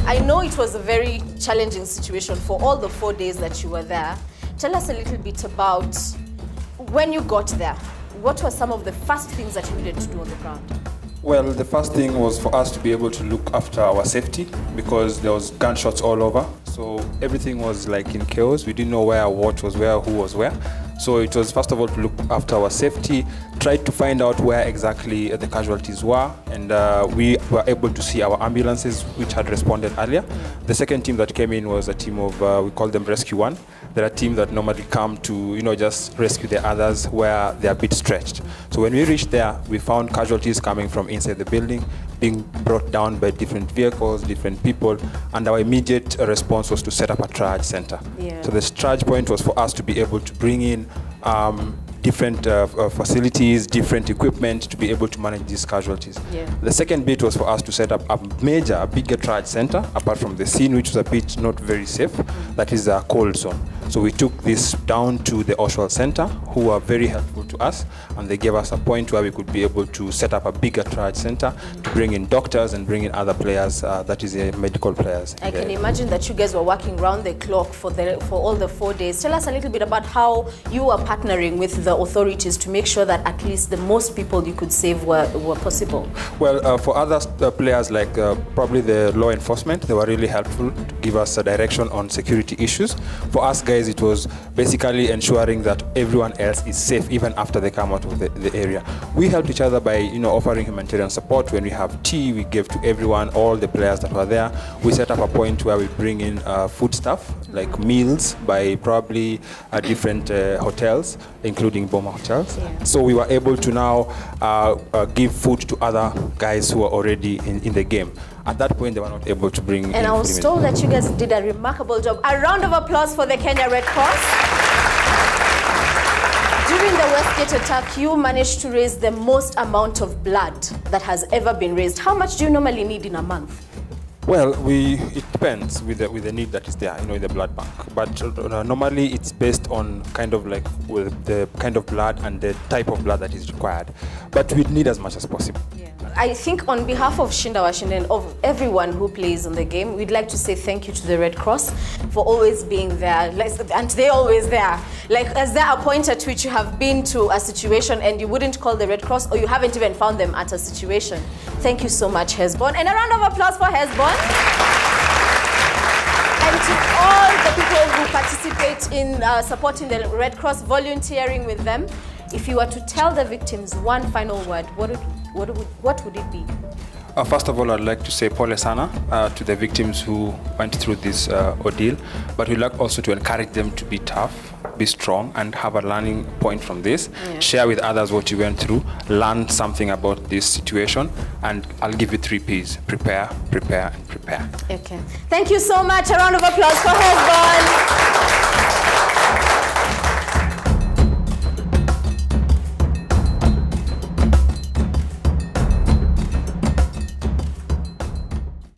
I know it was a very challenging situation for all the 4 days that you were there. Tell us a little bit about when you got there. What were some of the first things that you needed to do on the ground? Well, the first thing was for us to be able to look after our safety because there was gunshots all over. So everything was like in chaos. We didn't know where, what was where, who was where. So it was first of all to look after our safety, tried to find out where exactly the casualties were, and we were able to see our ambulances which had responded earlier. The second team that came in was a team of, we call them Rescue One. They're a team that normally come to, just rescue the others where they're a bit stretched. So when we reached there, we found casualties coming from inside the building, being brought down by different vehicles, different people, and our immediate response was to set up a triage center. Yeah. So the triage point was for us to be able to bring in different facilities, different equipment to be able to manage these casualties. Yeah. The second bit was for us to set up a bigger triage center, apart from the scene, which was a bit not very safe, that is a cold zone. So we took this down to the Oswald Center, who were very helpful to us, and they gave us a point where we could be able to set up a bigger triage center to bring in doctors and bring in other players, that is medical players. I can imagine that you guys were working round the clock for all the 4 days. Tell us a little bit about how you were partnering with the authorities to make sure that at least the most people you could save were possible. Well, for other players like probably the law enforcement, they were really helpful to give us a direction on security issues. For us guys, it was basically ensuring that everyone else is safe even after they come out of the area. We helped each other by offering humanitarian support. When we have tea, we gave to everyone, all the players that were there. We set up a point where we bring in food stuff like meals by probably different hotels, including Boma hotels. Yeah. So we were able to now give food to other guys who are already in the game. At that point, they were not able to bring in. And I was told that you guys did a remarkable job. A round of applause for the Kenya Red Cross. During the Westgate attack, you managed to raise the most amount of blood that has ever been raised. How much do you normally need in a month? Well, it depends with the need that is there, in the blood bank. But normally it's based on kind of like with the kind of blood and the type of blood that is required. But we need as much as possible. Yeah. I think on behalf of Shinda, Washinde, and of everyone who plays on the game, we'd like to say thank you to the Red Cross for always being there. And they're always there. Is there a point at which you have been to a situation and you wouldn't call the Red Cross, or you haven't even found them at a situation? Thank you so much, Hezbon. And a round of applause for Hezbon. And to all the people who participate in supporting the Red Cross, volunteering with them, if you were to tell the victims one final word, what would it be? First of all, I'd like to say pole sana to the victims who went through this ordeal, but we'd like also to encourage them to be tough, be strong, and have a learning point from this. Yeah. Share with others what you went through, learn something about this situation, and I'll give you 3 Ps: prepare, prepare, and prepare. Okay. Thank you so much. A round of applause for Hezbon.